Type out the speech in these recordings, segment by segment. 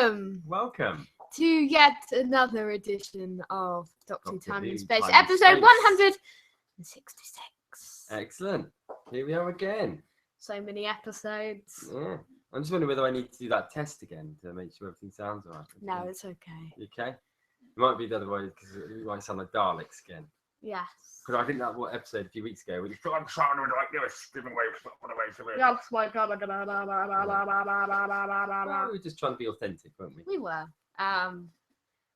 Welcome to yet another edition of Doctor Who Doctor Time Who, and Space, Time and episode Space. 166. Excellent. Here we are again. So many episodes. Yeah. I'm just wondering whether I need to do that test again to make sure everything sounds all right. No, it's okay. You okay? It might be the other way because it might sound like Daleks again. Yes. Because I think that what episode a few weeks ago, we just I'm sounding like this, giving away to it. Yes, my God. We were just trying to be authentic, weren't we? We were.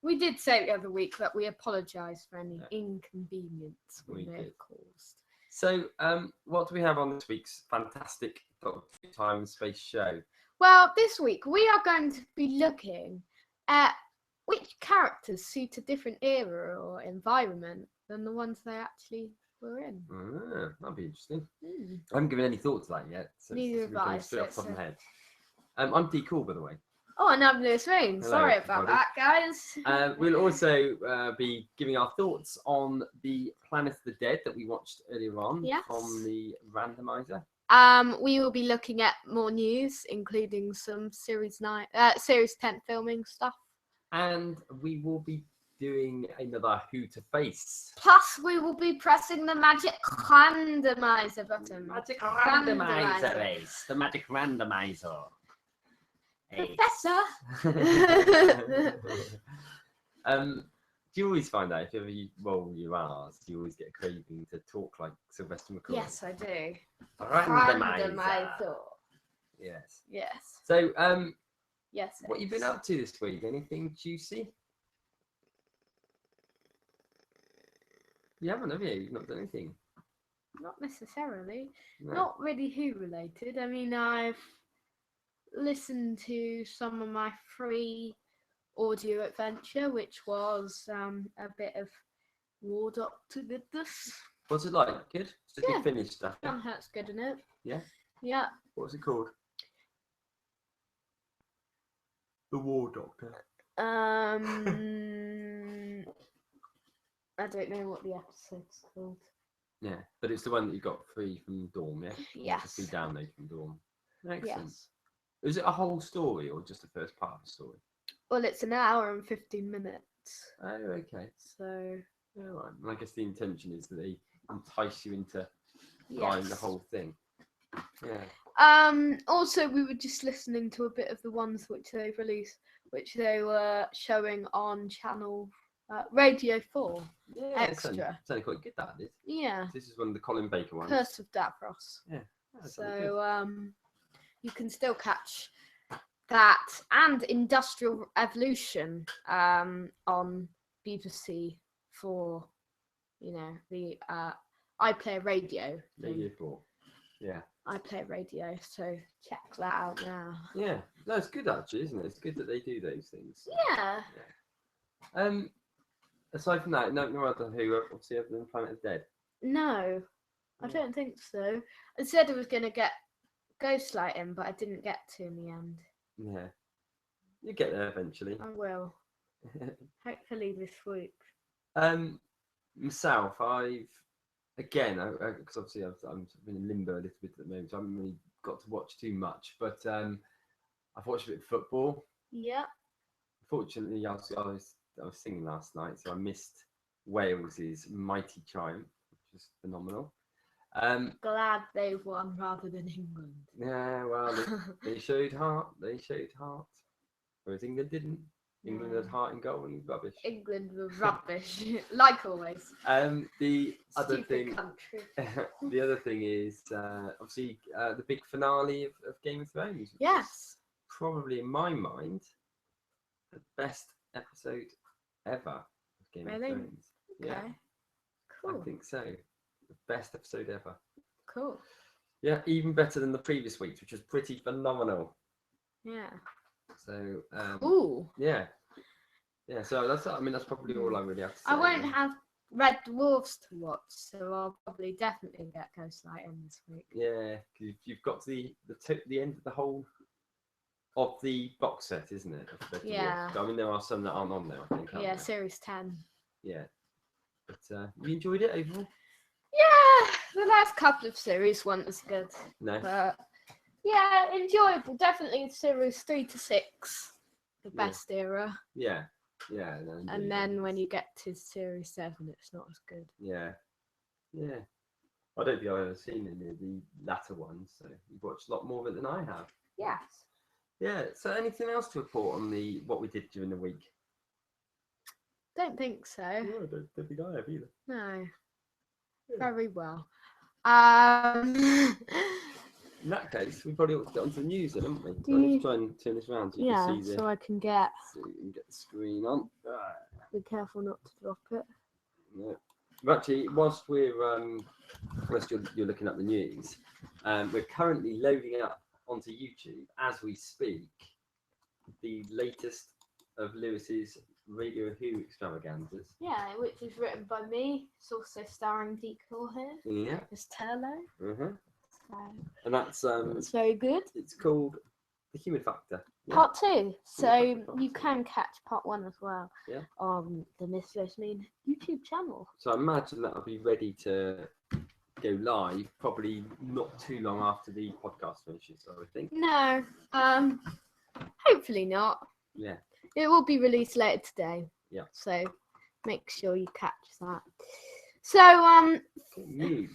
We did say the other week that we apologise for any inconvenience we may have caused. So, what do we have on this week's fantastic Doctor Who Time and Space show? Well, this week we are going to be looking at which characters suit a different era or environment than the ones they actually were in. That'd be interesting. I haven't given any thought to that yet. So Neither have I. Straight off the top of my head. I'm D. Cool, by the way. Oh, and I'm Lewis Rain. Hello, Sorry about everybody. that, guys. We'll also be giving our thoughts on the Planet of the Dead that we watched earlier on from the randomizer. We will be looking at more news, including some Series 10 filming stuff. And we will be doing another Who to Face. Plus, we will be pressing the magic randomizer button. Magic randomizer race. The magic randomizer. Professor. Do you always find that if ever you roll your R's, you always get a craving to talk like Sylvester McCoy? Yes, I do. Randomizer. Yes. Yes. So, yes. What you been up to this week? Anything juicy? You haven't, have you? You've not done anything. Not necessarily. No. Not really Who related. I mean, I've listened to some of my free audio adventure, which was a bit of War Doctor goodness. What's it like? Good? Did you finish stuff? That's good, isn't it? Yeah? Yeah. What's it called? The War Doctor. I don't know what the episode's called. Yeah, but it's the one that you got free from Dawn, yeah? Yes. Free download from Dawn. Excellent. Yes. Is it a whole story or just the first part of the story? Well, it's an hour and 15 minutes. Oh, okay. So. All right. And I guess the intention is that they entice you into buying the whole thing. Yeah. Also, we were just listening to a bit of the ones which they've released, which they were showing on channel Radio 4 Extra. Sounded quite good, that is. Yeah. This is one of the Colin Baker ones. Curse of Davros. Yeah. So you can still catch that and Industrial Evolution on BBC for, the iPlayer Radio. Radio 4. Yeah. iPlayer Radio, so check that out now. Yeah. No, it's good actually, isn't it? It's good that they do those things. Yeah. Aside from that, no other Who, obviously, other than Planet of the Dead. No, I don't think so. I said I was going to get Ghostlighting, but I didn't get to in the end. Yeah. You get there eventually. I will. Hopefully this week. Myself, because obviously I'm been in limbo a little bit at the moment, so I haven't really got to watch too much, but I've watched a bit of football. Yeah. Fortunately, I was singing last night, so I missed Wales's mighty triumph, which was phenomenal. Glad they won rather than England. Yeah, well, they showed heart. Whereas England didn't. England had heart and goal and rubbish. England were rubbish, like always. The other Stupid thing, country. the other thing is obviously the big finale of Game of Thrones. Yes. Probably in my mind, the best episode ever of Game of Thrones. Okay. Yeah. Cool. I think so. The best episode ever. Cool. Yeah, even better than the previous week's, which was pretty phenomenal. Yeah. So. Ooh. Yeah. Yeah. So that's probably all I really have to say. I won't have Red Dwarfs to watch, so I'll probably definitely get Ghostlighting this week. Yeah, because you've got the end of the whole of the box set, isn't it? Yeah. I mean, there are some that aren't on there, I think. Yeah, Series 10. Yeah. But you enjoyed it overall? Yeah, the last couple of series weren't as good. No. But yeah, enjoyable. Definitely series 3 to 6. the best era. Yeah. Yeah. No, And indeed, then yeah. when you get to series 7, it's not as good. Yeah. Yeah. I don't think I've ever seen any of the latter ones, so you've watched a lot more of it than I have. Yes. Yeah. So anything else to report on what we did during the week? Don't think so. No, I don't think I have either. No. Yeah. Very well. In that case, we probably ought to get onto the news, then, haven't we? Do So let's you- try and turn this around so you yeah, can see so I can get. so you can get the screen on. Be careful not to drop it. No. But actually, whilst you're looking at the news, we're currently loading up onto YouTube as we speak the latest of Lewis's Radio Who extravaganzas. Yeah, which is written by me. It's also starring Decor here. Yeah. It's Turlo. Uh-huh. So And that's that's very good. it's called The Human Factor. Yeah. Part 2. So Part you 2. can catch part 1 as well. Yeah. On the Miss Rosaline YouTube channel. So I imagine that'll be ready to go live probably not too long after the podcast finishes, I would think. No. Hopefully not. Yeah. It will be released later today. Yeah. So make sure you catch that. So News.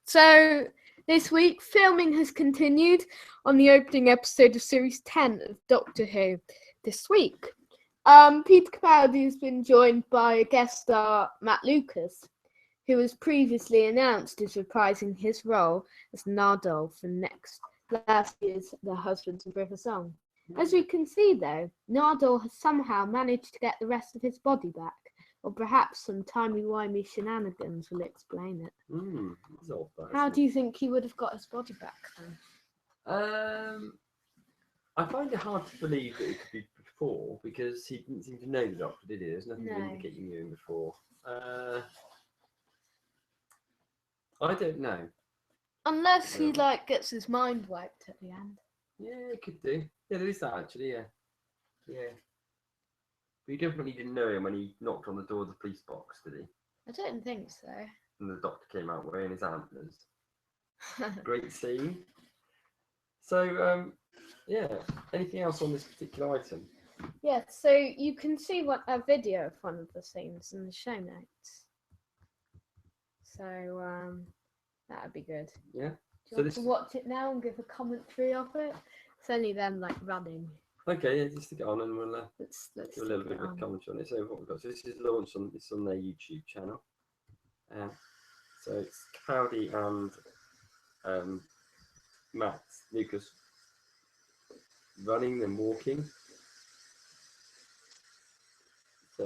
So this week filming has continued on the opening episode of series 10 of Doctor Who this week. Peter Capaldi has been joined by a guest star, Matt Lucas, who was previously announced as reprising his role as Nardole for last year's The Husbands of River Song. As we can see, though, Nardole has somehow managed to get the rest of his body back, or perhaps some timey-wimey shenanigans will explain it. That's odd, that, How isn't do you think he would have got his body back then? it? I find it hard to believe that it could be before because he didn't seem to know the Doctor, did he? There's nothing to No. indicate you knew him before. I don't know. Unless he Yeah. gets his mind wiped at the end. Yeah, it could do. Yeah, there is that actually. Yeah, yeah. But he definitely didn't know him when he knocked on the door of the police box, did he? I don't think so. And the Doctor came out wearing his antlers. Great scene. So, yeah. Anything else on this particular item? Yeah, so you can see a video of one of the scenes in the show notes. So that'd be good. Yeah. Do you So want to this- watch it now and give a commentary of it? It's only them running. Okay, yeah, just stick it on and we'll Let's do a stick little bit it of a on. commentary on it. So what we've got, so this is launched on their YouTube channel. So it's Capaldi and Matt Lucas running and walking. So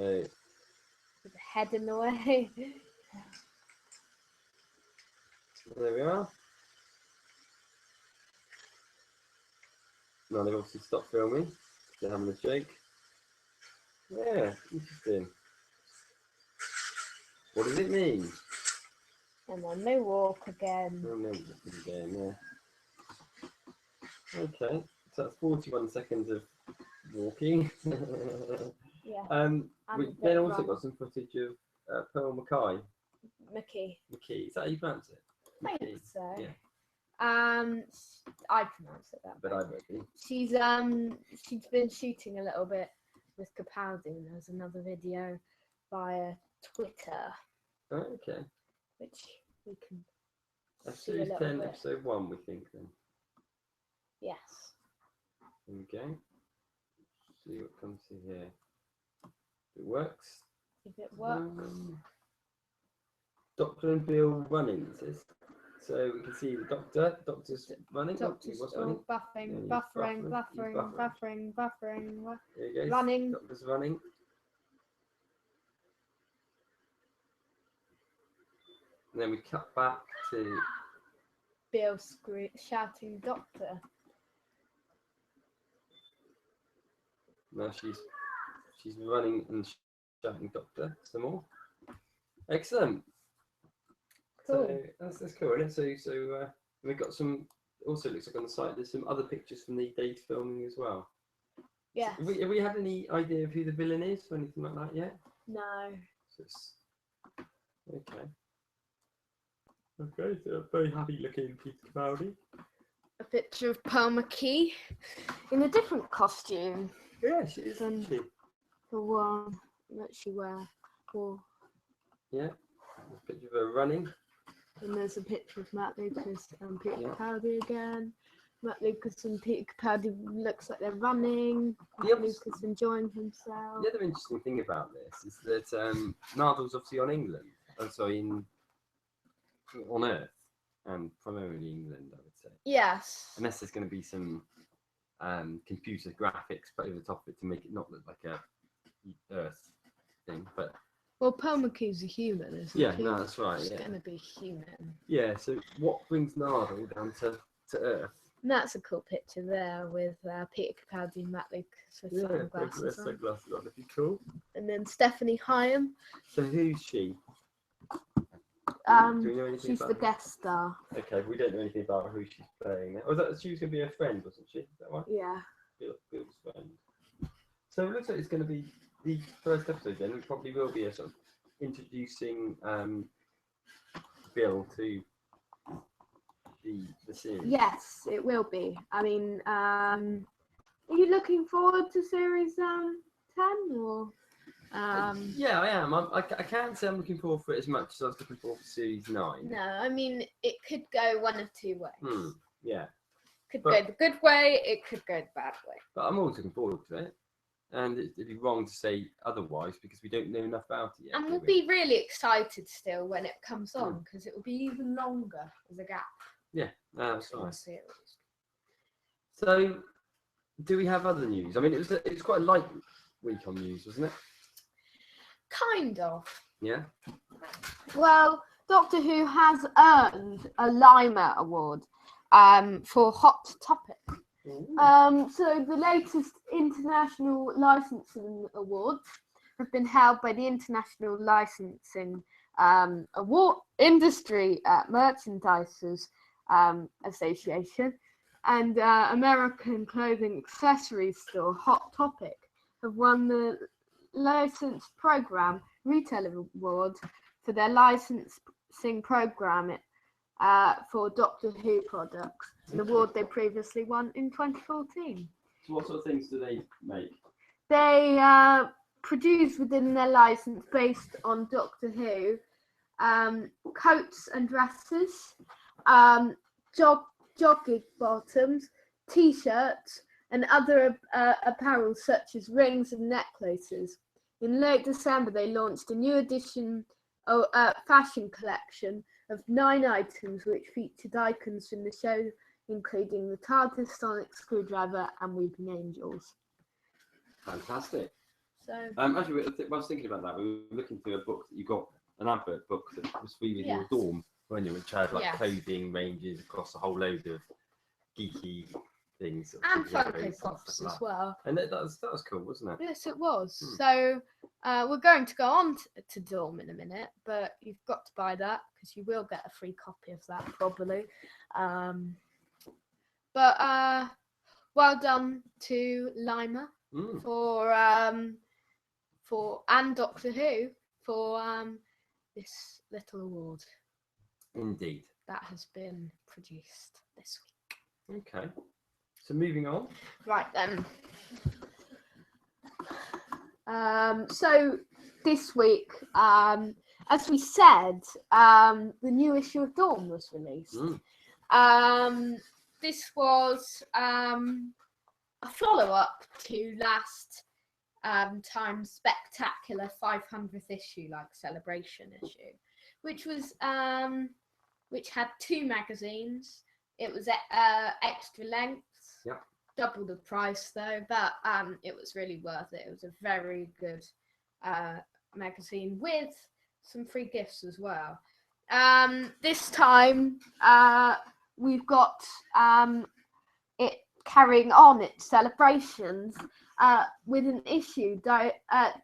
With the head in the way. there we are. Now they've obviously stopped filming. They're having a joke. Yeah, interesting. What does it mean? And then they walk again. Oh, no, again, yeah. Okay, so that's 41 seconds of walking. Yeah. We And then the also run. got some footage of Pearl McKay. Mickey. McKee, is that how you pronounce it? I McKee, think so. yeah. I pronounce it that But way. I don't think. She's been shooting a little bit with Capaldi, and there's another video via Twitter, Oh, okay. which we can see a Episode little 10, bit. episode 1, we think then. Yes. Okay. See what comes to here. It works. If it works. Doctor and Bill running, it says. So we can see the Doctor's running. Oh, he Doctor's was running. buffering, Yeah, he's buffering, buffering, buffering, he's buffering, buffering, There he goes. running. Doctor's running. And then we cut back to Bill shouting Doctor. now she's running and shouting Doctor some more. Excellent. Cool. So that's cool, isn't it? So we've got some. Also, looks like on the site there's some other pictures from the day's filming as well. Yes. Have we had any idea of who the villain is or anything like that yet? No. So it's, okay. Okay, so a very happy looking Peter Capaldi. A picture of Pearl McKee in a different costume. Yeah, she is. Isn't she? The one that she wore. Yeah. There's a picture of her running. And there's a picture of Matt Lucas and Peter Yeah. Capaldi again. Matt Lucas and Peter Capaldi looks like they're running. The Matt other- Lucas enjoying himself. The other interesting thing about this is that Nardal's obviously on England. On Earth, and primarily England, I would say. Yes. Unless there's going to be some computer graphics put over the top of it to make it not look like a Earth thing, but Well, Paul McHugh's a human, isn't yeah, he? no, that's right. He's Yeah, going to be human. yeah. So what brings Nardal down to Earth? And that's a cool picture there with Peter Capaldi and Matt Lucas with sunglasses on. Sunglasses on. That'd be cool. And then Stephanie Hyam. So who's she? Do we know anything She's about the her? guest star. Okay, we don't know anything about who she's playing. Oh, she was going to be a friend, wasn't she? Is that right? Yeah. Bill's friend. So it looks like it's going to be the first episode. Then it probably will be a sort of introducing Bill to the series. Yes, it will be. I mean, are you looking forward to series 10 or? Yeah, I am. I can't say I'm looking forward for it as much as I was looking forward for series 9. No, I mean it could go one of two ways. Yeah, Could but- go the good way. It could go the bad way. but I'm always looking forward to it. And it'd be wrong to say otherwise because we don't know enough about it yet. And do we'll we? be really excited still when it comes on because it will be even longer as a gap No, that's between right. series. So, do we have other news? I mean, it was quite a light week on news, wasn't it? Kind of. Yeah. Well, Doctor Who has earned a Lima Award for Hot Topic. So the latest international licensing awards have been held by the International Licensing Award Industry Merchandisers Association and American clothing accessories store Hot Topic have won the Licensed Program Retailer Award for their licensing program for Doctor Who products, an award they previously won in 2014. So, what sort of things do they make? They produce within their license based on Doctor Who coats and dresses, jogging bottoms, t-shirts, and other apparel such as rings and necklaces. In late December, they launched a new edition fashion collection of 9 items which featured icons from the show, including the TARDIS, Sonic Screwdriver, and Weeping Angels. Fantastic. So, Actually, I was thinking about that. We were looking through a book that you got, an advert book that was free with your Yes. dorm, weren't you? Which had like Yes. clothing ranges across a whole load of geeky things. sort of and superhero Funko and stuff Pops like as that. well. And that was cool, wasn't it? Yes, it was. Hmm. So we're going to go on to Dorm in a minute, but you've got to buy that because you will get a free copy of that probably. But well done to Lima Mm. for and Doctor Who for this little award Indeed. that has been produced this week. Okay. So moving on. Right then. So this week, as we said, the new issue of Dawn was released. Mm. This was a follow-up to last time's spectacular 500th issue, like celebration issue, which was which had 2 magazines. It was extra length. Yep. Double the price though, but it was really worth it. It was a very good magazine with some free gifts as well. This time we've got it carrying on its celebrations with an issue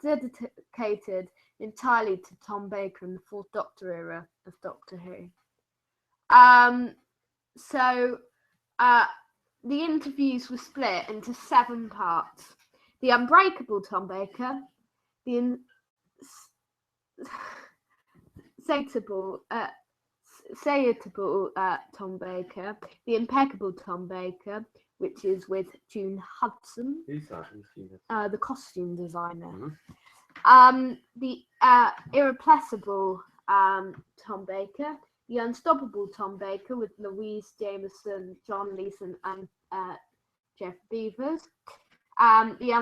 dedicated entirely to Tom Baker and the 4th Doctor era of Doctor Who. So the interviews were split into 7 parts. The Unbreakable Tom Baker, the Insatiable Tom Baker, the Impeccable Tom Baker, which is with June Hudson, Who's that? Who's June Hudson? the costume designer. Mhm. The irreplaceable Tom Baker, the unstoppable Tom Baker with Louise Jameson, John Leeson, and Jeff Beavers. The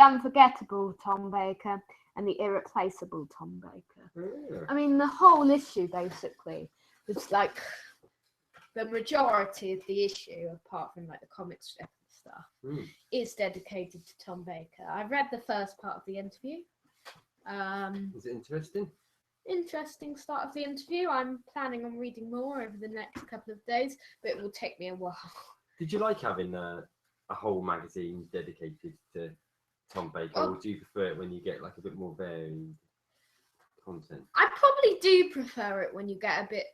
unforgettable Tom Baker and the irreplaceable Tom Baker. Yeah. I mean, the whole issue basically was like the majority of the issue, apart from like the comic strip and stuff, is dedicated to Tom Baker. I read the first part of the interview. Is it interesting? Interesting start of the interview. I'm planning on reading more over the next couple of days, but it will take me a while. Did you like having a whole magazine dedicated to Tom Baker, or do you prefer it when you get like a bit more varied content? I probably do prefer it when you get a bit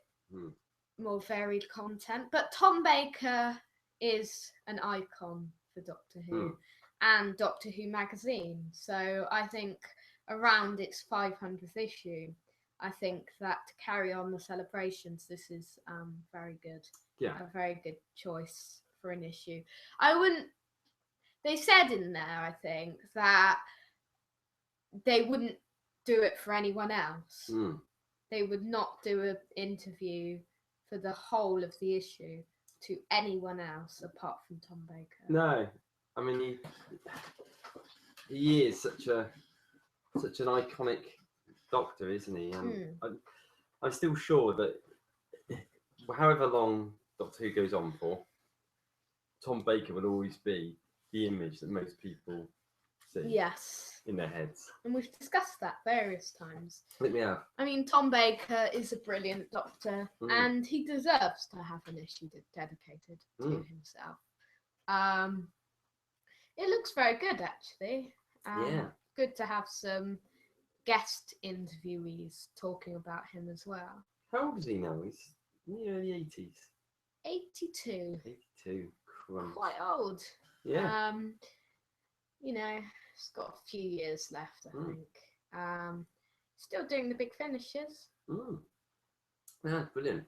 more varied content, but Tom Baker is an icon for Doctor Who and Doctor Who magazine. So I think around its 500th issue, I think that to carry on the celebrations, this is very good. Yeah. A very good choice for an issue. They said in there, I think, that they wouldn't do it for anyone else. They would not do an interview for the whole of the issue to anyone else apart from Tom Baker. No, I mean he is such an iconic Doctor, isn't he? I'm still sure that however long Doctor Who goes on for, Tom Baker will always be the image that most people see. Yes. In their heads. And we've discussed that various times. I think we have. I mean, Tom Baker is a brilliant Doctor, and he deserves to have an issue dedicated to himself. It looks very good, actually. Yeah. Good to have some guest interviewees talking about him as well. How old is he now? He's in the early 80s. 82. 82. Crumbs. Quite old. Yeah. You know, he's got a few years left, I think. Still doing the big finishes. Yeah, brilliant.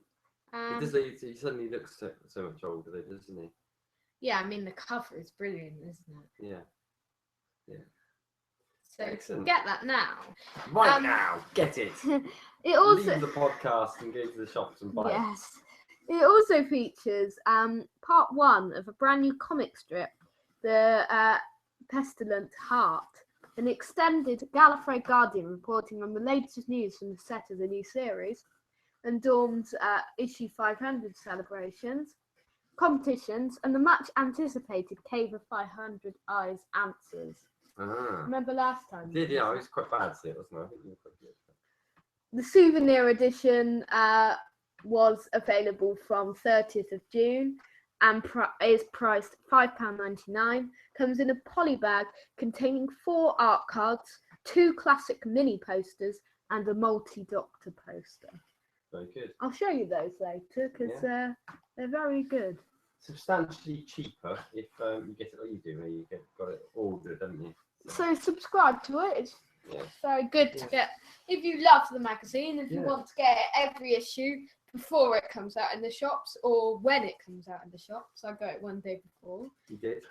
He suddenly looks so much older, doesn't he? Yeah, I mean, the cover is brilliant, isn't it? Yeah. So excellent. Get that now. Right now, get it. It also leave the podcast and go to the shops and buy it. Yes. It also features part 1 of a brand new comic strip, The Pestilent Heart, an extended Gallifrey Guardian reporting on the latest news from the set of the new series, and Dawn's issue 500 celebrations, competitions, and the much anticipated Cave of 500 Eyes answers. Remember last time? I did, yeah. I was quite bad at it, wasn't I? I think you were quite good. The souvenir edition was available from 30th of June and is priced £5.99. Comes in a poly bag containing 4 art cards, 2 classic mini posters, and a multi-Doctor poster. Very good. I'll show you those later because they're very good. Substantially cheaper if you get it like you do, you got it ordered, haven't you? So subscribe to it. It's very good to get. If you love the magazine, if you want to get every issue before it comes out in the shops or when it comes out in the shops, I got it one day before. You did.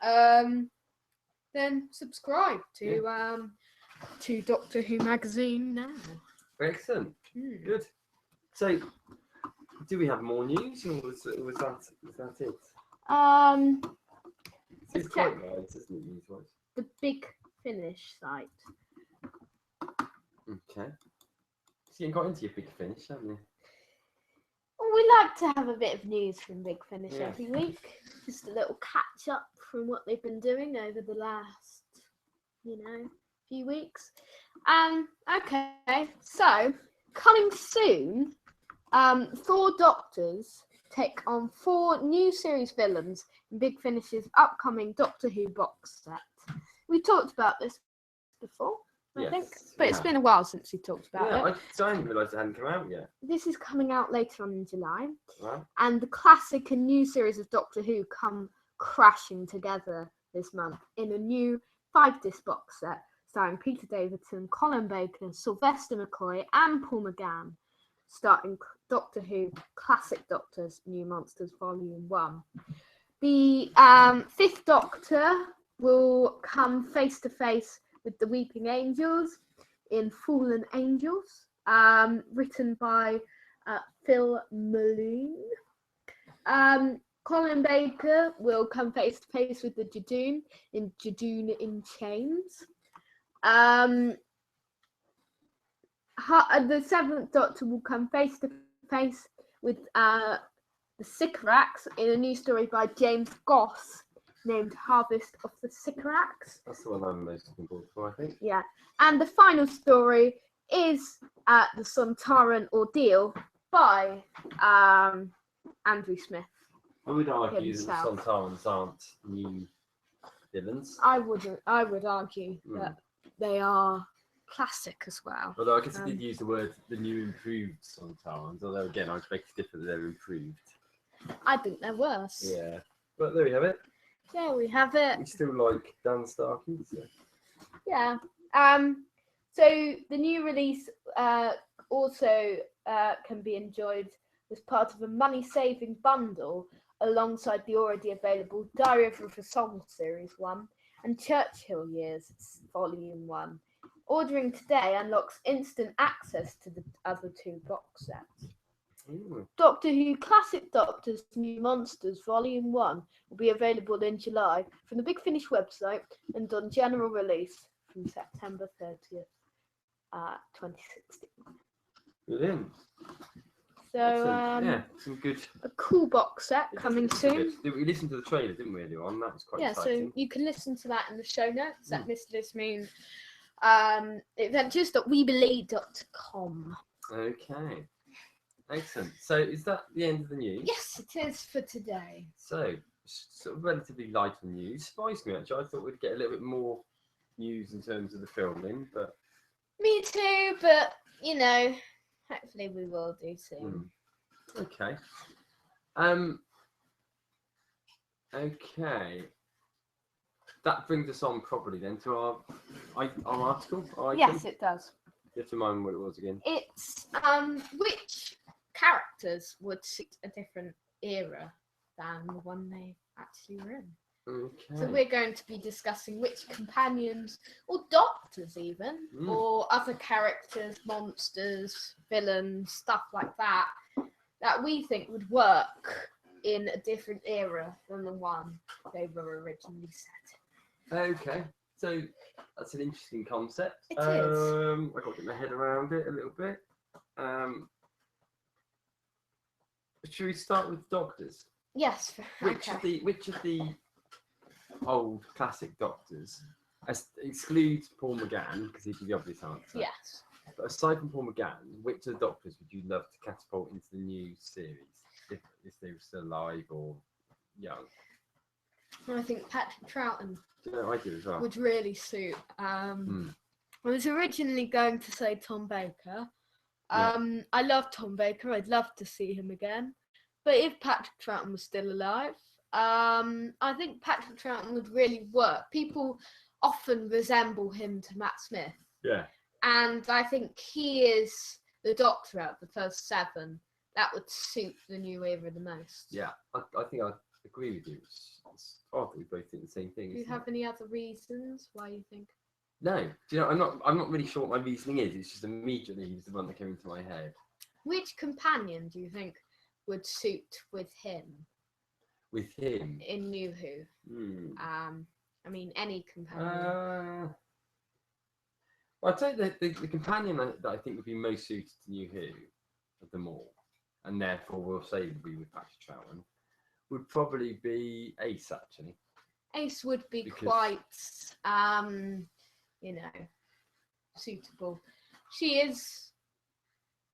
Then subscribe to Doctor Who magazine now. Excellent. Good. So, do we have more news, or was that it? It's quite nice, isn't it, news-wise? The Big Finish site. Okay. So you got into your Big Finish, haven't you? Well, we like to have a bit of news from Big Finish every week. Just a little catch up from what they've been doing over the last, few weeks. Okay, so coming soon, 4 Doctors take on 4 new series villains in Big Finish's upcoming Doctor Who box set. We talked about this before, I think, but it's been a while since we talked about it. I didn't realise it hadn't come out yet. This is coming out later on in July, Right. and the classic and new series of Doctor Who come crashing together this month in a new 5-disc box set starring Peter Davison, Colin Baker, Sylvester McCoy, and Paul McGann, starting Doctor Who Classic Doctors New Monsters Volume 1. The Fifth Doctor will come face to face with the Weeping Angels in Fallen Angels, written by Phil Mulloon. Colin Baker will come face to face with the Jadoon in Jadoon in Chains. The Seventh Doctor will come face to face with the Sycorax in a new story by James Goss named Harvest of the Sycorax. That's the one I'm most looking forward for, I think. Yeah. And the final story is the Sontaran Ordeal by Andrew Smith. I would argue himself. that the Sontarans aren't new villains. I would argue that they are classic as well. Although I guess I did use the word the new improved Sontarans, although again I beg to differ that they're improved. I think they're worse. Yeah. But there we have it. There we have it. We still like Dan Starkey, so. Yeah. So the new release also can be enjoyed as part of a money-saving bundle alongside the already available Diary of a Soul Series 1 and Churchill Years Volume 1. Ordering today unlocks instant access to the other two box sets. Doctor Who Classic Doctors New Monsters Volume 1 will be available in July from the Big Finish website and on general release from September 30th, 2016. Brilliant. So, yeah, some good. A cool box set coming soon. We listened to the trailer, didn't we, earlier on? That was quite exciting. So you can listen to that in the show notes at Mr. Adventures.weebelieve.com. Okay. Excellent. So is that the end of the news? Yes, it is for today. So, sort of relatively light on news. Surprised me, actually. I thought we'd get a little bit more news in terms of the filming, but... Me too, but, hopefully we will do soon. Okay. Okay. That brings us on probably then to our article. Our item. Yes, it does. You have to remind me what it was again. It's which characters would suit a different era than the one they actually were in. Okay. So we're going to be discussing which companions, or doctors even, or other characters, monsters, villains, stuff like that, that we think would work in a different era than the one they were originally set. Okay. So that's an interesting concept. It is. I got to get my head around it a little bit. Should we start with doctors? Yes. Which of the old classic doctors excludes Paul McGann because he'd be the obvious answer? Yes. But aside from Paul McGann, which of the doctors would you love to catapult into the new series if they were still alive or young? I think Patrick Troughton I do as well. would really suit. I was originally going to say Tom Baker. I love Tom Baker. I'd love to see him again. But if Patrick Troughton was still alive, I think Patrick Troughton would really work. People often resemble him to Matt Smith. Yeah. And I think he is the Doctor out of the first 7 that would suit the new era the most. Yeah, I think I agree with you. It's odd that we both think the same thing. Do you have any other reasons why you think? No. Do you know, I'm not really sure what my reasoning is. It's just immediately he was the one that came into my head. Which companion do you think would suit with him? With him? In New Who. I mean, any companion. Well, I'd say the companion that I think would be most suited to New Who of them all, and therefore we'll say would be with Patrick Troughton, would probably be Ace, actually. Ace would be quite, suitable. She is.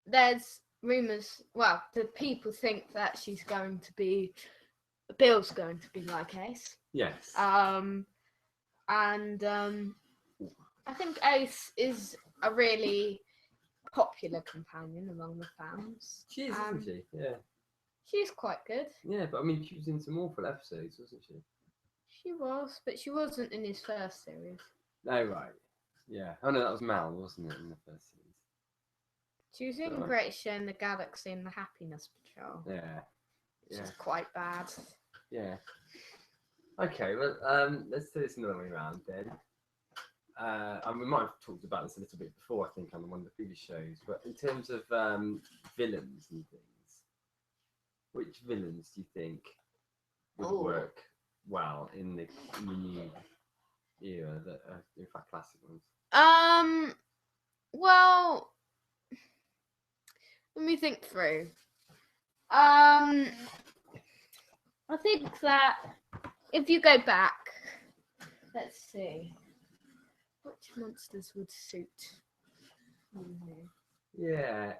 There's rumours. Well, the people think that she's going to be. Bill's going to be like Ace. Yes. I think Ace is a really popular companion among the fans. She is, isn't she? Yeah. She's quite good. Yeah, but I mean, she was in some awful episodes, wasn't she? She was, but she wasn't in his first series. Oh, right. Yeah. Oh, no, that was Mal, wasn't it, in the first series? She was in Great Show in the Galaxy and the Happiness Patrol. Yeah. Which is quite bad. Yeah. Okay, well, let's do this another way around then. And we might have talked about this a little bit before, I think, on one of the previous shows. But in terms of villains and things, which villains do you think would Oh. work well in the new era that are, in fact, classic ones? Well, let me think through. I think that if you go back, let's see, which monsters would suit? Yeah.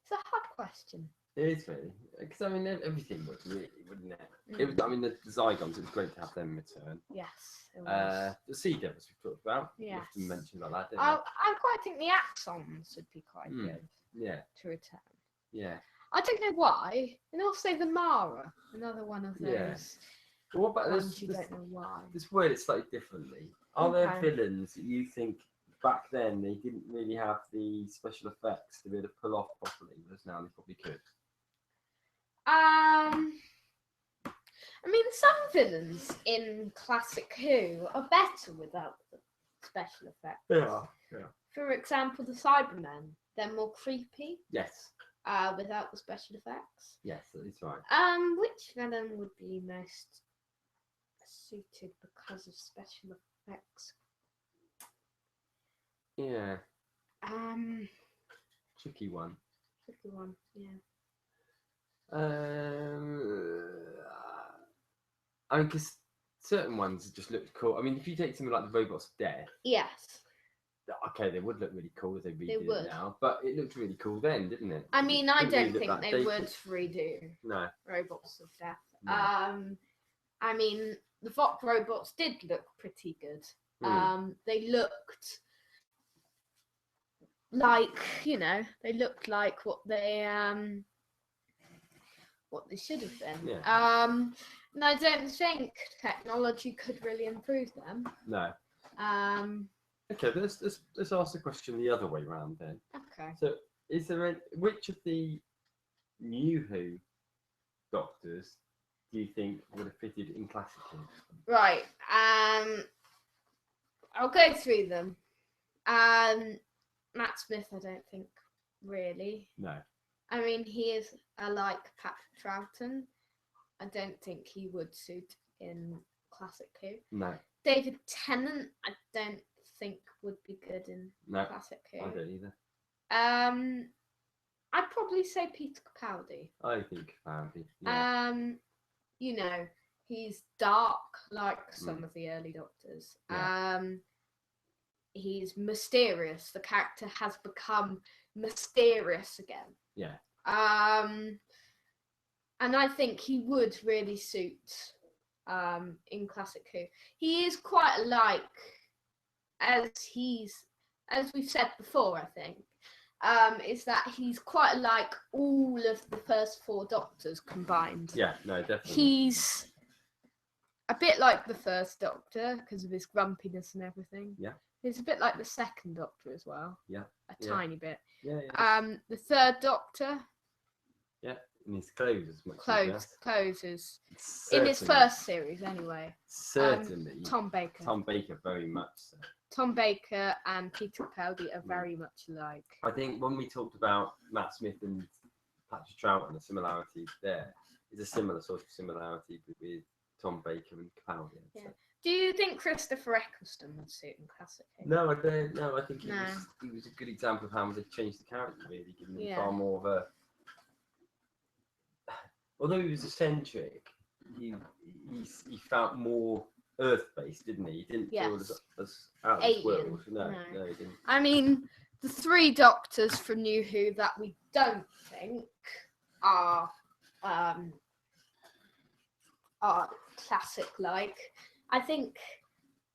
It's a hard question. It is really, because I mean everything would really, wouldn't it? It was, I mean the Zygons. It was great to have them return. Yes, it was. The Sea Devils we talked about. Yes. We often mentioned about that. Didn't I quite think the Axons would be quite good we? Yeah. to return. Yeah. I don't know why, and also the Mara, another one of those Yeah. Well, what about ones this? you don't know why. This word it slightly differently. Are there Okay. villains that you think back then they didn't really have the special effects to be able to pull off properly, whereas now they probably could? I mean, some villains in classic Who are better without the special effects. Yeah. For example, the Cybermen, they're more creepy Yes. without the special effects. Yes, that is right. Which villain would be most suited because of special effects? Yeah. Tricky one. Tricky one, yeah. I mean, because certain ones just looked cool. I mean, if you take something like the Robots of Death, Yes. okay, they would look really cool if they redo They would. it now, but it looked really cool then, didn't it? I mean, I Didn't don't really look think that they dated. would redo No. Robots of Death. No. I mean, the Vought robots did look pretty good. They looked like, they looked like what they should have been. Yeah. And I don't think technology could really improve them. No. Okay, Okay, let's ask the question the other way around then. Okay. So, is there which of the new Who Doctors do you think would have fitted in classic Who? Right. I'll go through them. Matt Smith, I don't think really. No. I mean, he is like Patrick Troughton. I don't think he would suit in classic Who. No. David Tennant, I don't think would be good in classic Who. I don't either. I'd probably say Peter Capaldi. I think Capaldi. Yeah. He's dark like some of the early Doctors. Yeah. He's mysterious. The character has become mysterious again. Yeah. And I think he would really suit in classic Who. He is quite like, as we've said before, I think, is that he's quite like all of the first 4 Doctors combined. Yeah, no, definitely. He's a bit like the first Doctor because of his grumpiness and everything. Yeah. He's a bit like the second Doctor as well. Yeah. A tiny bit. Yeah. The third Doctor. Yeah, and his clothes as much. Clothes is in his first series anyway. Certainly. Tom Baker. Tom Baker, very much so. Tom Baker and Peter Capaldi are very much alike. I think when we talked about Matt Smith and Patrick Troughton, the similarities there is a similar sort of similarity with Tom Baker and Capaldi. Yeah. Do you think Christopher Eccleston would suit in classic Who? No, I don't. No, I think he was a good example of how they changed the character, really, giving him far more of a. Although he was eccentric, he felt more Earth-based, didn't he? He didn't feel as out of this world. No, he didn't. I mean, the 3 Doctors from New Who that we don't think are classic-like. I think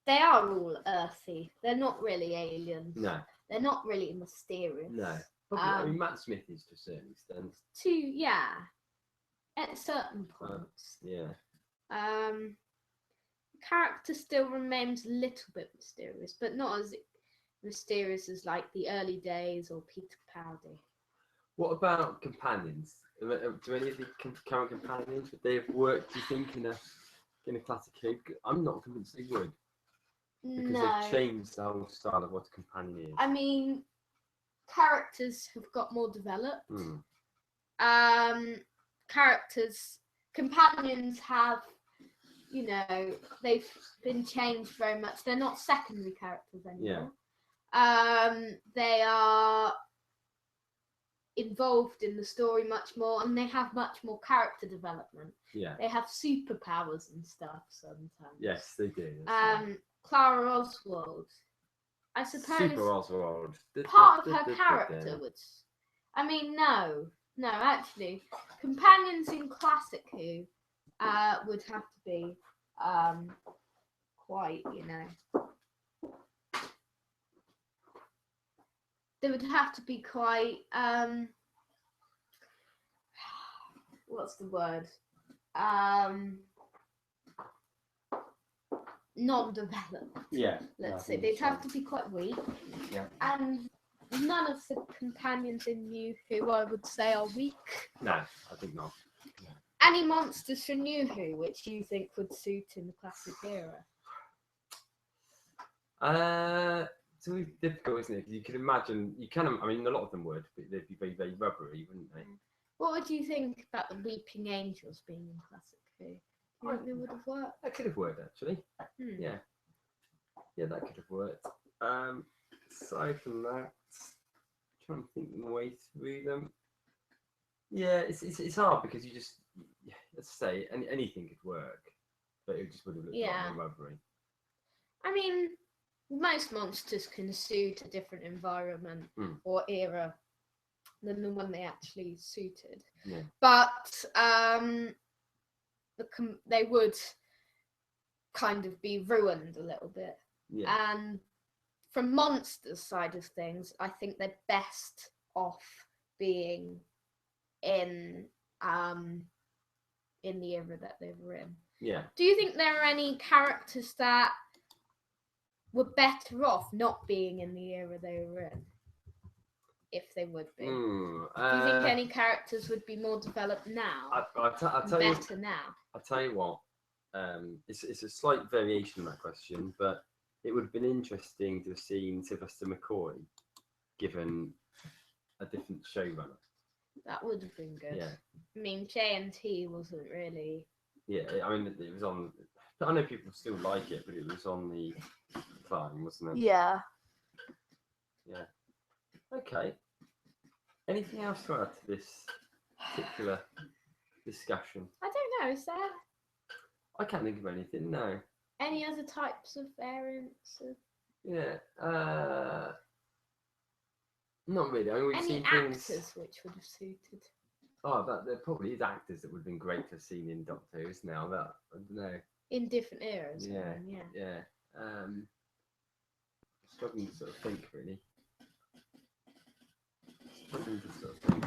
they are all earthy. They're not really aliens. No. They're not really mysterious. No. Probably, I mean, Matt Smith is to a certain extent. At certain points. Yeah. The character still remains a little bit mysterious, but not as mysterious as like the early days or Peter Capaldi. What about companions? Do any of the current companions, would they have worked, do you think, in a classic Who? I'm not convinced they would, because No. they've changed the whole style of what a companion is. I mean, characters have got more developed. Hmm. Companions have, you know, they've been changed very much. They're not secondary characters anymore. They are involved in the story much more, and they have much more character development. Yeah. They have superpowers and stuff sometimes. Yes, they do. That's right. Clara Oswald, I suppose. Super Oswald. Part of her character would. I mean, no, actually, companions in classic Who would have to be quite, you know. They would have to be quite what's the word? Non-developed. Yeah. Let's say they'd have to be quite weak. Yeah. And none of the companions in New Who, I would say, are weak. No, I think not. Any monsters from New Who which you think would suit in the classic era? It's always difficult, isn't it? Because you can imagine, I mean, a lot of them would, but they'd be very, very rubbery, wouldn't they? What would you think about the Weeping Angels being in classic Who? Do you think they would have worked? That could have worked, actually. Yeah. Yeah, that could have worked. Aside from that, trying to think my way through them. Yeah, it's hard because you just, let's say, anything could work, but it just would have looked a lot more rubbery. I mean, most monsters can suit a different environment or era than the one they actually suited. Yeah. But they would kind of be ruined a little bit. Yeah. And from monsters' side of things, I think they're best off being in the era that they were in. Yeah. Do you think there are any characters that were better off not being in the era they were in, if they would be? Do you think any characters would be more developed now? I'll tell better you, now. I'll tell you what. It's a slight variation on that question, but it would have been interesting to have seen Sylvester McCoy given a different showrunner. That would have been good. Yeah. I mean, JNT wasn't really. Yeah, I mean, it was on. I know people still like it, but it was on the decline, wasn't it? Yeah. Yeah. Okay. Anything else to add to this particular discussion? I don't know. Is there I can't think of anything. No. any other types of variants? Yeah. Not really. I mean, we've Any seen actors things. which would have suited? Oh, there probably is actors that would have been great to have seen in Doctor Who, isn't there? I don't know. In different eras. Yeah. I mean, yeah. Yeah. Struggling to sort of think, really. Struggling to sort of think.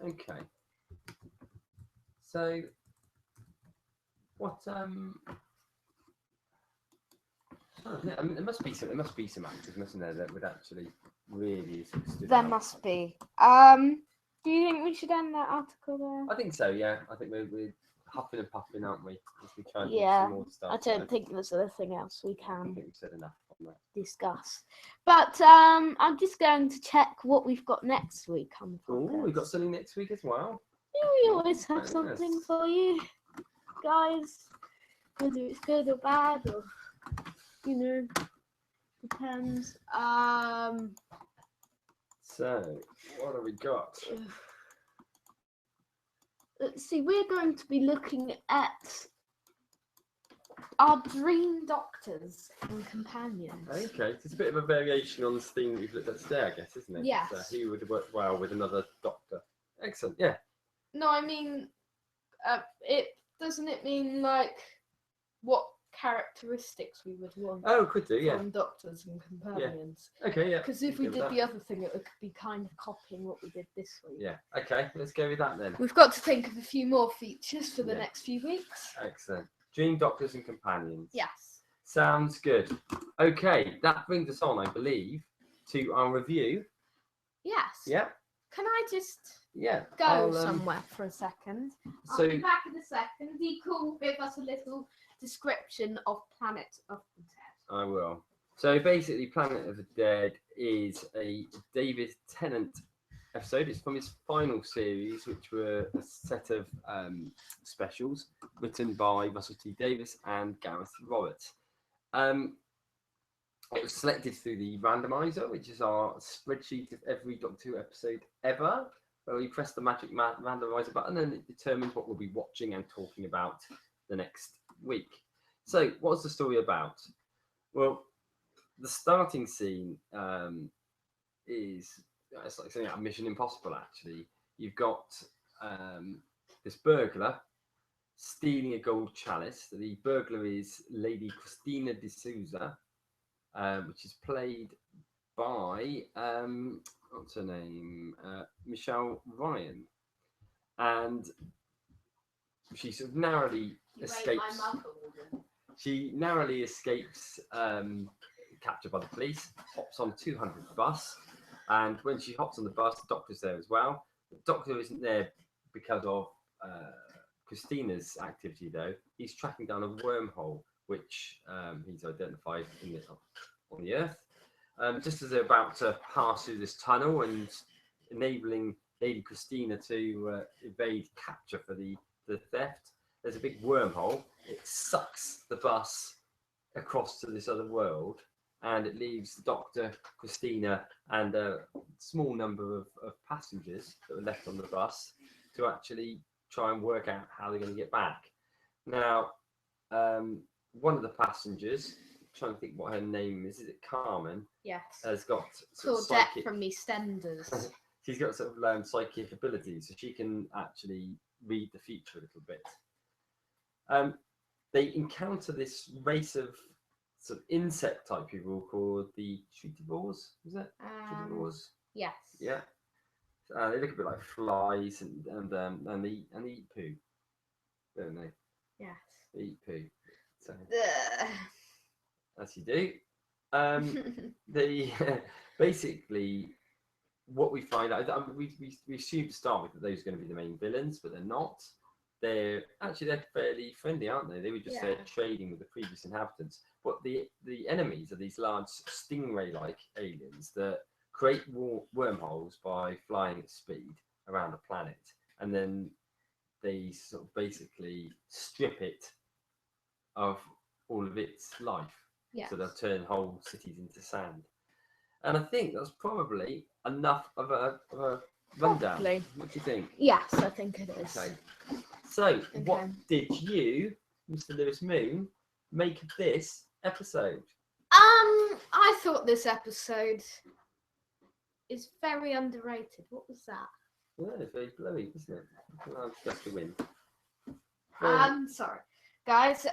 Okay. So, what? I mean, there must be some actors, mustn't there, that would actually really sort of stood There out. must be. Do you think we should end that article there? I think so. Yeah. I think we're huffing and puffing, aren't we? As we try and Yeah, do some more stuff. I don't think there's anything else we I can think we've said enough on that. discuss. But I'm just going to check what we've got next week on the Oh, podcast. we've got something next week as well. Yeah, we always have Very something nice. for you guys, whether it's good or bad, or depends. So, what have we got? Let's see. We're going to be looking at our dream doctors and companions. Okay, it's a bit of a variation on this theme we've looked at today, I guess, isn't it? Yes. So who would work well with another doctor? Excellent. Yeah. No, I mean, it doesn't it mean like what characteristics we would want Oh, could do. Yeah. from doctors and companions? Okay. Yeah. Because if we Good with did that. the other thing, it would be kind of copying what we did this week. Yeah. Okay. Let's go with that then. We've got to think of a few more features for the Yeah. next few weeks. Excellent. Dream doctors and companions. Yes. Sounds good. Okay, that brings us on, I believe, to our review. Yes. Yeah. Can I just Yeah. go somewhere for a second? I'll So be back in a second. You could give us a little description of Planet of the Dead. I will. So basically, Planet of the Dead is a David Tennant episode. It's from his final series, which were a set of specials written by Russell T Davies and Gareth Roberts. It was selected through the randomizer, which is our spreadsheet of every Doctor Who episode ever, where we press the magic randomizer button and it determines what we'll be watching and talking about the next week. So, what's the story about? Well, the starting scene is it's like something out of Mission Impossible. Actually, you've got this burglar stealing a gold chalice. The burglar is Lady Christina de Souza, which is played by what's her name, Michelle Ryan, and she sort of narrowly escapes. She narrowly escapes capture by the police, hops on 200 bus, and when she hops on the bus, the Doctor's there as well. The Doctor isn't there because of Christina's activity, though. He's tracking down a wormhole, which he's identified on the Earth. Just as they're about to pass through this tunnel and enabling Lady Christina to evade capture for the theft, there's a big wormhole. It sucks the bus across to this other world, and it leaves the Doctor, Christina, and a small number of passengers that were left on the bus to actually try and work out how they're going to get back. Now, one of the passengers, I'm trying to think what her name is it Carmen? Yes. Has got Claudette from EastEnders. She's got sort of psychic abilities, so she can actually read the future a little bit. They encounter this race of sort of insect type people called the Treativores. Is that Treativores? Yes. Yeah. They look a bit like flies and they eat poo, don't they? Yes. They eat poo. So, as you do. They basically what we find out. We assume to start with that those are going to be the main villains, but they're not. They're fairly friendly, aren't they? They were just there trading with the previous inhabitants. But the enemies are these large stingray-like aliens that create wormholes by flying at speed around the planet, and then they sort of basically strip it of all of its life. Yes. So they'll turn whole cities into sand. And I think that's probably enough of a rundown. Probably. What do you think? Yes, I think it is. Okay. So, what did you, Mr. Lewis Moon, make of this episode? I thought this episode is very underrated. What was that? Well, it's very blowy, isn't it? Well, just a win. Sorry, guys.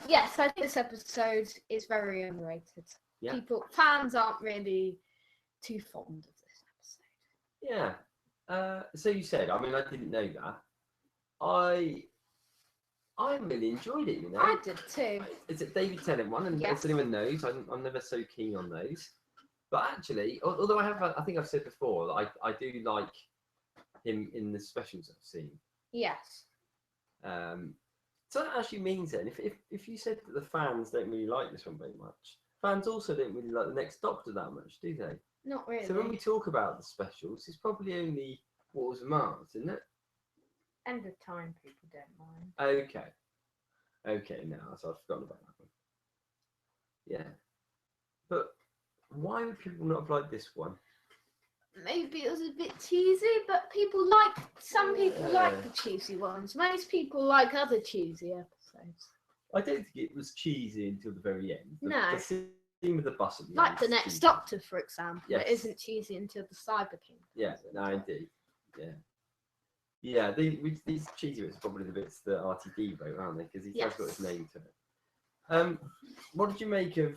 Yes, I think this episode is very underrated. Yeah. Fans aren't really too fond of this episode. Yeah. So you said, I mean, I didn't know that. I really enjoyed it, you know. I did too. It's a David Tennant one, and as anyone knows, I'm never so keen on those. But actually, although I think I've said before that I do like him in the specials I've seen. Yes. So that actually means then, if you said that the fans don't really like this one very much, fans also don't really like the Next Doctor that much, do they? Not really. So when we talk about the specials, it's probably only Wars of Mars, isn't it? End of Time, people don't mind. Okay, now so I've forgotten about that one. Yeah, but why would people not have liked this one? Maybe it was a bit cheesy, but some people like the cheesy ones. Most people like other cheesy episodes. I don't think it was cheesy until the very end. No. The scene with the bus at the Like end the is Next cheesy. Doctor, for example. Yes. It isn't cheesy until the Cyber King. Yeah, no, indeed. Yeah, these cheesy bits are probably the bits that RTD wrote, aren't they? Because he has got his name to it. What did you make of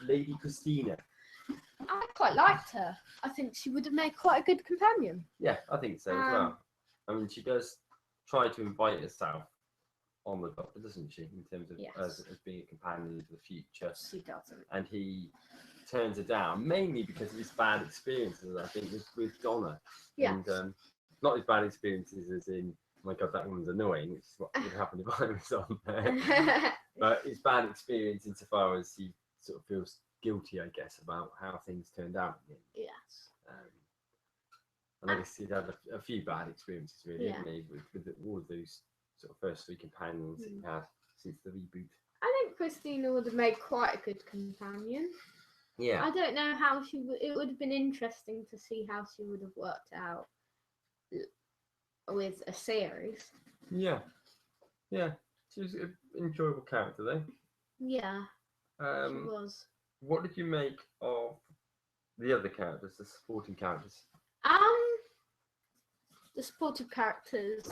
Lady Christina? I quite liked her. I think she would have made quite a good companion. Yeah, I think so as well. I mean, she does try to invite herself on the Doctor, doesn't she? In terms of as being a companion into the future. She doesn't. And he turns her down, mainly because of his bad experiences, I think, with Donna. Yeah. And not his bad experiences as in, oh my God, that woman's annoying, which is what would happen if I was on there. But his bad experience insofar as he sort of feels guilty, I guess, about how things turned out. Yes. And I guess he'd had a few bad experiences, really, Yeah. hadn't he, with all of those sort of first three companions that he had since the reboot. I think Christina would have made quite a good companion. Yeah. I don't know how she would. It would have been interesting to see how she would have worked out with a series. Yeah. Yeah. She was an enjoyable character, though. Yeah, she Um, was. what did you make of the other characters, the supporting characters? The supportive characters.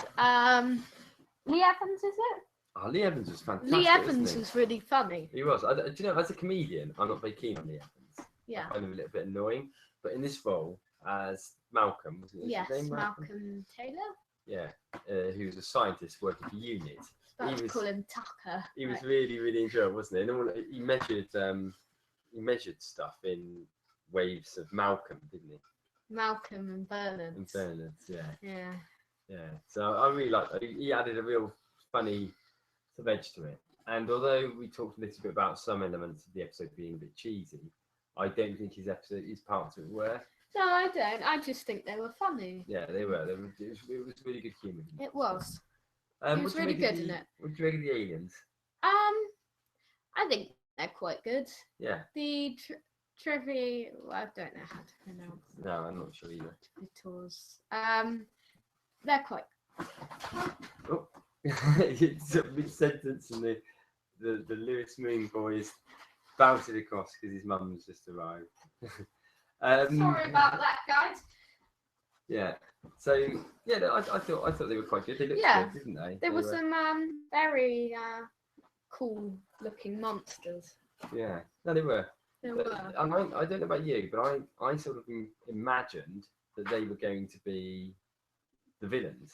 Lee Evans, is it? Lee Evans was fantastic. Lee Evans wasn't was really funny. he? He was. Do you know, as a comedian, I'm not very keen on Lee Evans. Yeah. I find him a little bit annoying. But in this role, as Malcolm, wasn't it? Yes, His name Malcolm Taylor. Yeah, who was a scientist working for UNIT. About to call him Tucker. He was really, really enjoyable, wasn't he? And all, he measured stuff in waves of Malcolm, didn't he? Malcolm and Bernard. And Bernard, yeah. Yeah. Yeah. So I really liked that. He added a real funny sort of edge to it. And although we talked a little bit about some elements of the episode being a bit cheesy, I don't think his parts of it were. No, I don't. I just think they were funny. Yeah, they were. It was really good humour. It was. It was really good, isn't it? What do you make of the aliens? I think they're quite good. Yeah. The trivia, well, I don't know how to pronounce it. No, I'm not sure either. Tritors. They're quite. Oh, it's a mid-sentence, and the Lewis Moon boys bounced across because his mum's just arrived. Sorry about that, guys. Yeah. So yeah, I thought they were quite good. They looked good, didn't they? There were some very cool looking monsters. Yeah. No, they were. There But, were. and I don't know about you, but I sort of imagined that they were going to be the villains.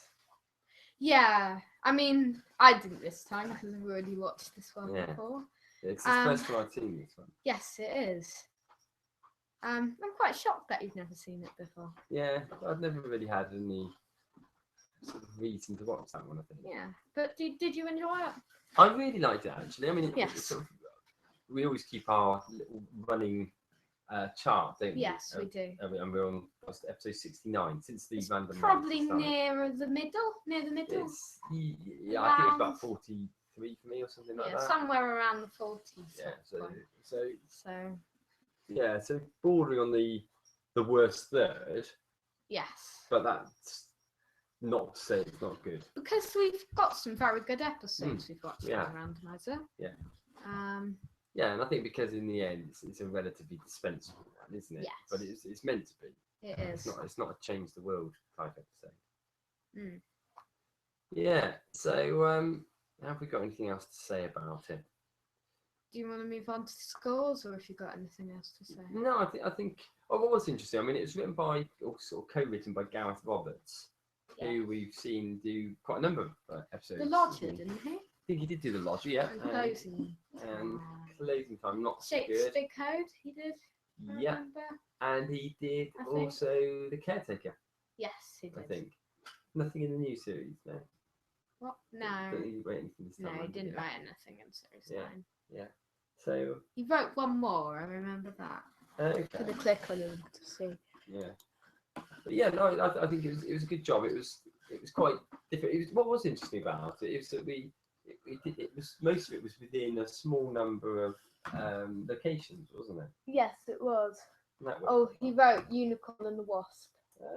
Yeah, I mean, I didn't this time because I've already watched this one Yeah. before. It's the first time I've seen this one. Yes, it is. I'm quite shocked that you've never seen it before. Yeah, I've never really had any sort of reason to watch that one, I think. Yeah, but did you enjoy it? I really liked it, actually. I mean, Yes. it's sort of, we always keep our little running chart, don't we? Yes, we do. And we're on episode 69 since the It's random. probably started. near the middle. Near the middle. Yeah, I think it's about 43 for me or something like Yeah, that. somewhere around the 40s. Yeah, sort of so So yeah, so bordering on the worst third, yes, but that's not to say it's not good. because we've got some very good episodes we've watched Yeah. on Randomizer. Yeah. Yeah, Yeah, and I think because in the end it's a relatively dispensable one, isn't it? Yes. But it's meant to be. it is. It's not a change the world type episode. Mm. Yeah. So have we got anything else to say about it? Do you want to move on to scores, or have you got anything else to say? No, I think what was interesting. I mean, it was written by, or sort of co-written by Gareth Roberts, Yeah. who we've seen do quite a number of episodes. The Lodger, didn't he? I think he did do the Lodger, yeah. And Closing. And Closing Time, not so good. Shakespeare Code, he did. I Yeah, remember. and he did I think. also The Caretaker, Yes, he did. I think. Nothing in the new series, no. What? Don't No. think he wrote anything this No, time, he did didn't write anything in series Yeah. 9. So, He wrote one more, I remember that. okay. Could have clicked on him to see. Yeah, but yeah, no, I think it was a good job. It was quite different. What was interesting about it is that it was most of it was within a small number of locations, wasn't it? Yes, it was. And that Oh, he wrote Unicorn and the Wasp.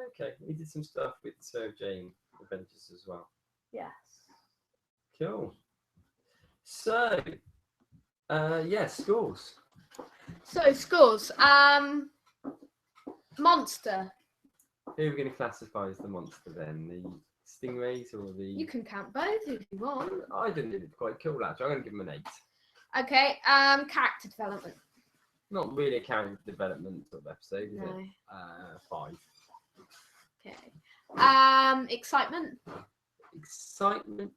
okay. He did some stuff with Sarah Jane Adventures as well. Yes. Cool. So, scores. So scores. Monster. Who are we going to classify as the monster then? The stingrays or the? You can count both if you want. I didn't think it quite cool actually. I'm going to give them an 8. Okay. Character development. Not really a character development sort of episode, is No. it? 5. Okay. Excitement. Excitement.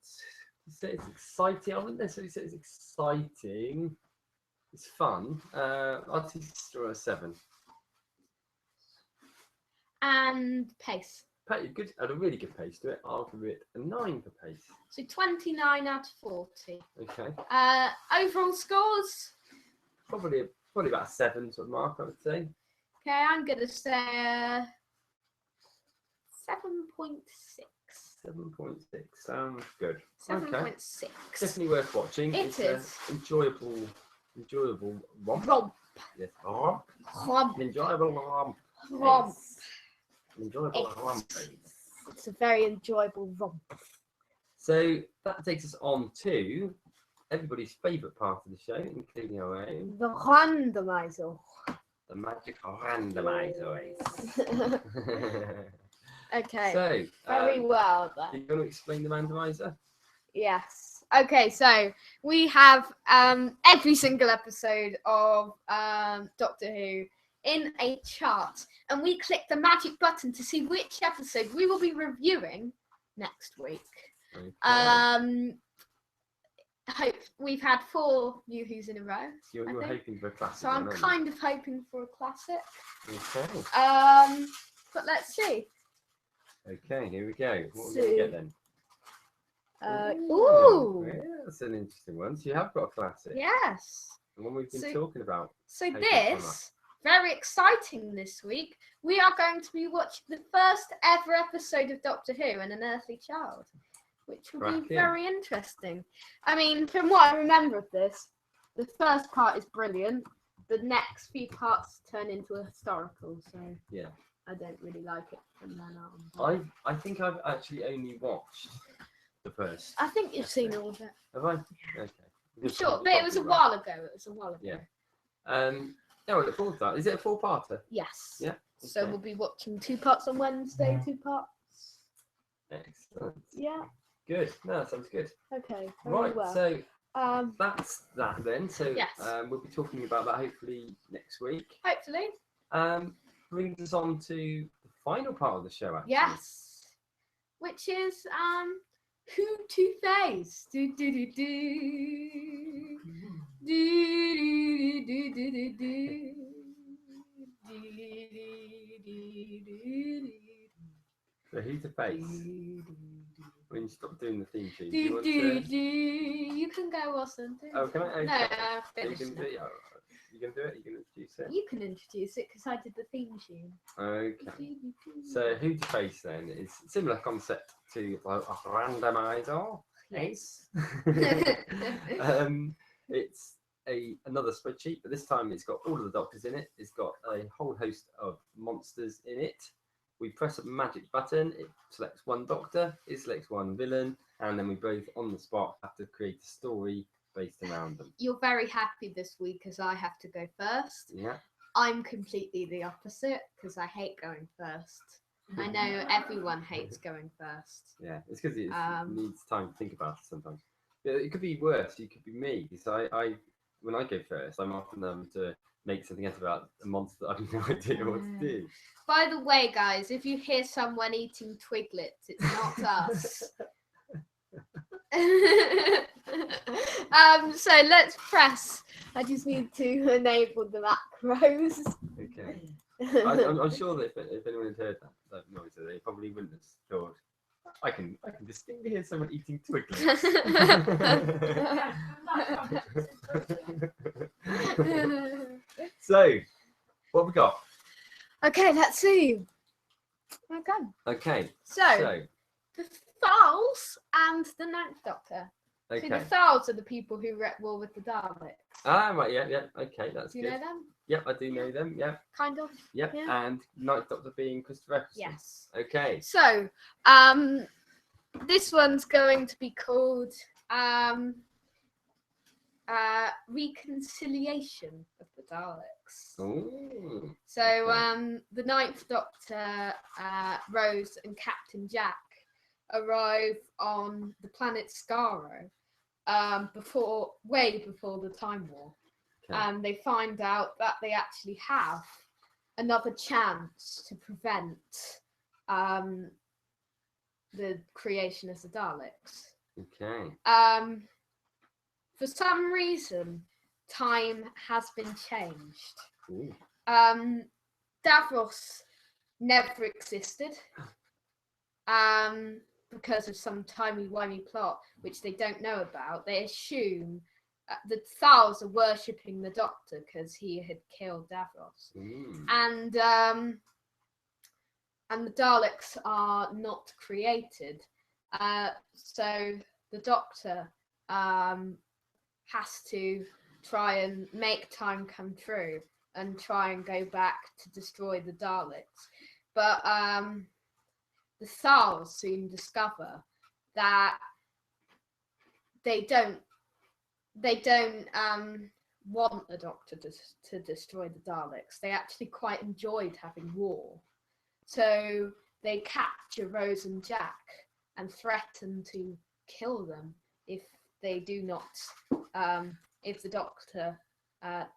You say it's exciting. I wouldn't necessarily say it's exciting. It's fun. I'll say Straw a 7. And pace. Good, at a really good pace to it. I'll give it a 9 for pace. So 29 out of 40. Okay. Overall scores. Probably about a 7 sort of mark, I would say. Okay, I'm gonna say 7.6. 7.6 sounds good. 7.6. Definitely worth watching. It's enjoyable romp. Romp. Yes, romp. Romp. Enjoyable romp. Romp. Yes. Enjoyable romp. It's a very enjoyable romp. So that takes us on to everybody's favourite part of the show, including our own, The randomizer. the magic randomizer. Okay. So, Very well are then. you going to explain the randomizer? Yes. Okay, so we have every single episode of Doctor Who in a chart, and we click the magic button to see which episode we will be reviewing next week. Okay. Hope we've had 4 New Who's in a row. You're I think. hoping for a classic. So I'm one, aren't kind of hoping for a classic. you? Okay. But let's see. Okay, here we go. What are we going to get then? Ooh. Yeah, that's an interesting one. So you have got a classic. Yes. The one we've been So- talking about. So Take it from this, very exciting this week, we are going to be watching the first ever episode of Doctor Who and An Earthly Child, which will be Cracking. very interesting. I mean, from what I remember of this, the first part is brilliant. The next few parts turn into a historical, so Yeah. I don't really like it from then on. I think I've actually only watched the first. I think you've seen all of it. Have I? Okay. I'm sure, but it was a while ago. Yeah. Yeah, I look forward to that. Is it a 4-parter? Yes. Yeah, So okay. we'll be watching 2 parts on Wednesday, 2 parts. Excellent. Yeah. Good. No, that sounds good. Okay. Very Right. well. So Um. that's that then. So Yes. we'll be talking about that hopefully next week. Hopefully. Brings us on to the final part of the show. Actually. Yes. Which is Who to Face. Do do do do. Do do do do do. So who to face? When you stop doing the theme tune. Do Do you want do to... do. You can go, Austin. Oh, can I? Okay. No, I've You finished can do now. it. You can do it. You can introduce it. You can introduce it because I did the theme tune. Okay. So who to face then is similar concept to a randomizer. Yes. It's another spreadsheet, but this time it's got all of the doctors in it. It's got a whole host of monsters in it. We press a magic button, it selects one doctor, it selects one villain, and then we both on the spot have to create a story based around them. You're very happy this week as I have to go first. Yeah. I'm completely the opposite because I hate going first. I know everyone hates going first. Yeah, it's because it Um, needs time to think about it sometimes. Yeah, it could be worse. It could be me. So I when I go first, I'm often to make something else about a monster that I have no idea what to do. By the way, guys, if you hear someone eating twiglets, it's not us. So let's press. I just need to enable the macros. Okay. I'm sure that if anyone had heard that noise, they probably wouldn't have thought. I can distinctly hear someone eating twiglets. So, what have we got? Okay, let's see. Okay. Okay. So, the Thals and the Ninth Doctor. Okay. So the Thals are the people who wrecked war with the Daleks. Right. Yeah. Okay. That's Do you good. know them? Yep, I do know them. Yep. Kind of. Yep. Yeah. And Ninth Doctor being Christopher Eccleston. Yes. Okay. So, this one's going to be called Reconciliation of the Daleks. Ooh. So, Okay. the Ninth Doctor, Rose, and Captain Jack arrive on the planet Skaro way before the Time War. Okay. And they find out that they actually have another chance to prevent the creation of the Daleks. Okay. For some reason, time has been changed. Ooh. Davros never existed because of some timey-wimey plot which they don't know about. They assume the Thals are worshipping the Doctor because he had killed Davros. And the Daleks are not created. So the Doctor has to try and make time come true and try and go back to destroy the Daleks. But the Thals soon discover that they don't want the Doctor to destroy the Daleks. They actually quite enjoyed having war. So they capture Rose and Jack and threaten to kill them if they do not, if the Doctor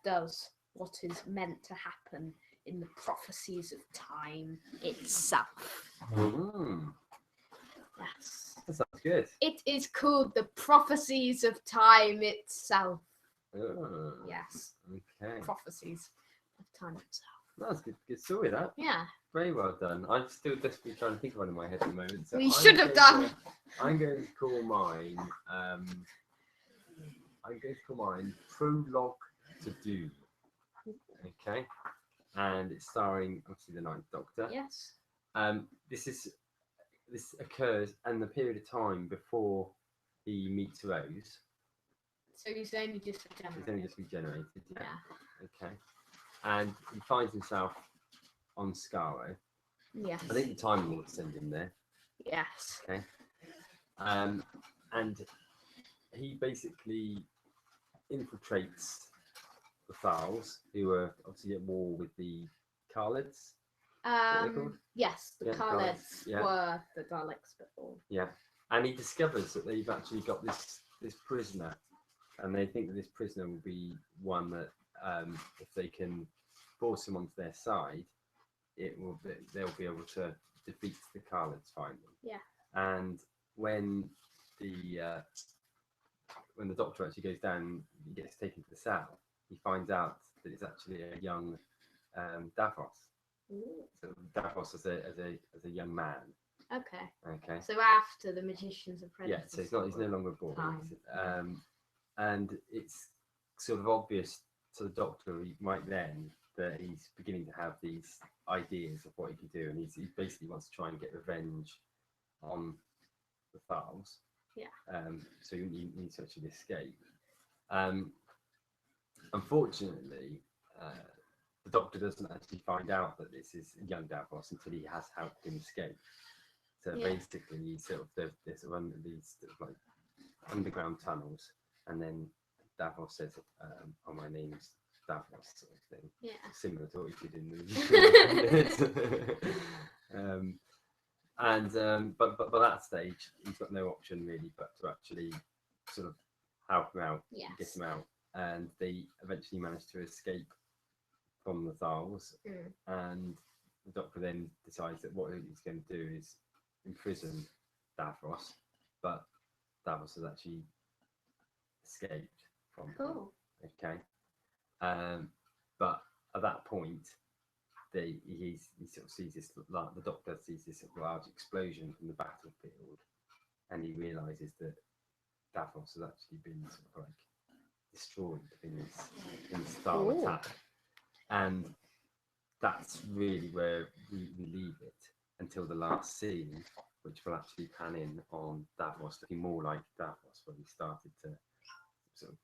does what is meant to happen in the prophecies of time itself. Yes. That sounds good. It is called the prophecies of time itself. Oh, Yes. okay. Prophecies of time itself. That's a good story, that. Yeah. Very well done. I'm still desperately trying to think of one in my head at the moment. So We should have done. I'm going to call mine. I'm going to call mine Prologue to Doom. Okay. And it's starring obviously the Ninth Doctor. Yes. This occurs in the period of time before he meets Rose. So he's only just regenerated. He's only just regenerated. Yeah. Okay. And he finds himself on Skaro. Yes. I think the Time Lord sent him there. Yes. Okay. And he basically infiltrates the Thals, who are obviously at war with the Khalids. Yes, the Yeah, Khalids yeah. were the Daleks before. Yeah. And he discovers that they've actually got this prisoner, and they think that this prisoner will be one that, if they can force him onto their side, they'll be able to defeat the Khalids finally. Yeah. And when the Doctor actually goes down, he gets taken to the cell. He finds out that it's actually a young Davros. Ooh. So Davros as a young man. Okay. Okay. So after the Magician's Apprentice. Yeah. So he's no longer a boy. And it's sort of obvious to the Doctor right then that he's beginning to have these ideas of what he can do, and he basically wants to try and get revenge on the Thals. Yeah. So he needs to actually escape. Unfortunately, the Doctor doesn't actually find out that this is young Davros until he has helped him escape. So basically, he's sort of there's under these sort of like underground tunnels, and then Davros says, "Oh, my name's Davros," sort of thing. Yeah. Similar to what he did in the but by that stage, he's got no option really but to actually sort of help him out, get him out, and they eventually manage to escape from the Thals. And the Doctor then decides that what he's going to do is imprison Davros, but Davros has actually escaped from him. Okay. But at that point, he sort of sees this. The Doctor sees this large explosion from the battlefield, and he realizes that Davros has actually been sort of like destroyed in this Thal attack, and that's really where we leave it until the last scene, which will actually pan in on Davros looking more like Davros when he started to sort of,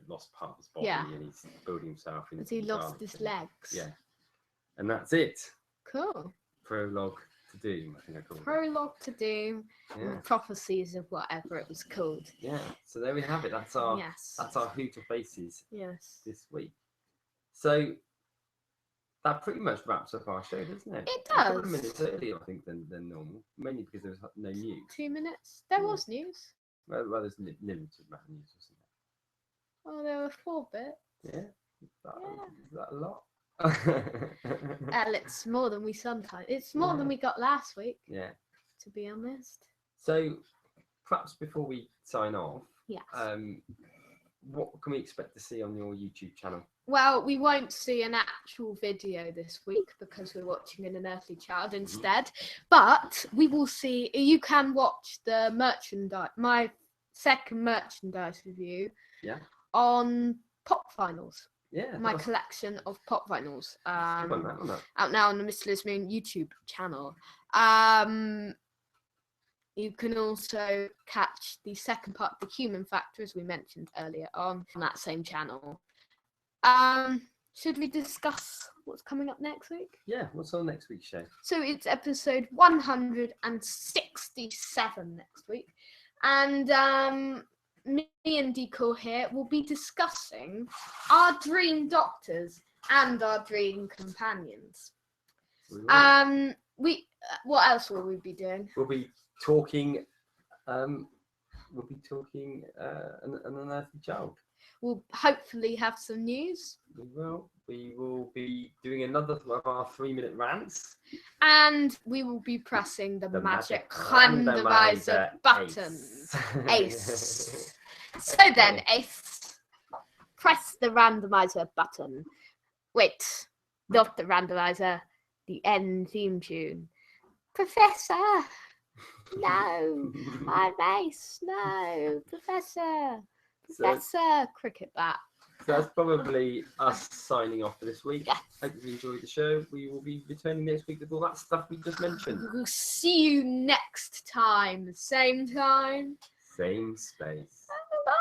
lost part of his body, and he's building himself in. He lost his legs. Yeah. And that's it. Cool. Prologue to Doom, I think I called it. Prologue to Doom. Yeah. Prophecies of whatever it was called. Yeah. So there we have it. That's our Who to Faces this week. So that pretty much wraps up our show, doesn't it? It A couple of does. minutes earlier, I think, than normal. Mainly because there was no news. 2 minutes. There was news. Well, there's limited amount of news, wasn't Oh, there were 4 bits. there? Yeah. Is that a lot? It's more than we sometimes. It's more than we got last week. Yeah. To be honest. So perhaps before we sign off, Yes. what can we expect to see on your YouTube channel? Well, we won't see an actual video this week because we're watching An Unearthly Child instead. But we will see. You can watch the merchandise. My second merchandise review. Yeah. On Pop Vinyls. Yeah. My collection of Pop Vinyls. Good one, that, wasn't it? Out now on the Mr. Liz Moon YouTube channel. You can also catch the second part of The Human Factor, as we mentioned earlier, on that same channel. Should we discuss what's coming up next week? Yeah, what's on next week's show? So it's episode 167 next week. And me and Deco here will be discussing our dream doctors and our dream companions. What else will we be doing? We'll be talking an Unearthly Child. We'll hopefully have some news. We will be doing another of our 3-minute rants. And we will be pressing the magic randomizer button. Ace. So then, Ace, press the randomizer button. Wait, not the randomizer, the end theme tune. Professor! No, I'm Ace. No, Professor. Professor Cricket Bat. So that's probably us signing off for this week. Yes. Hope you enjoyed the show. We will be returning next week with all that stuff we just mentioned. We'll see you next time. Same time. Same space. Bye.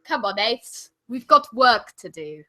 Come on, Ace. We've got work to do.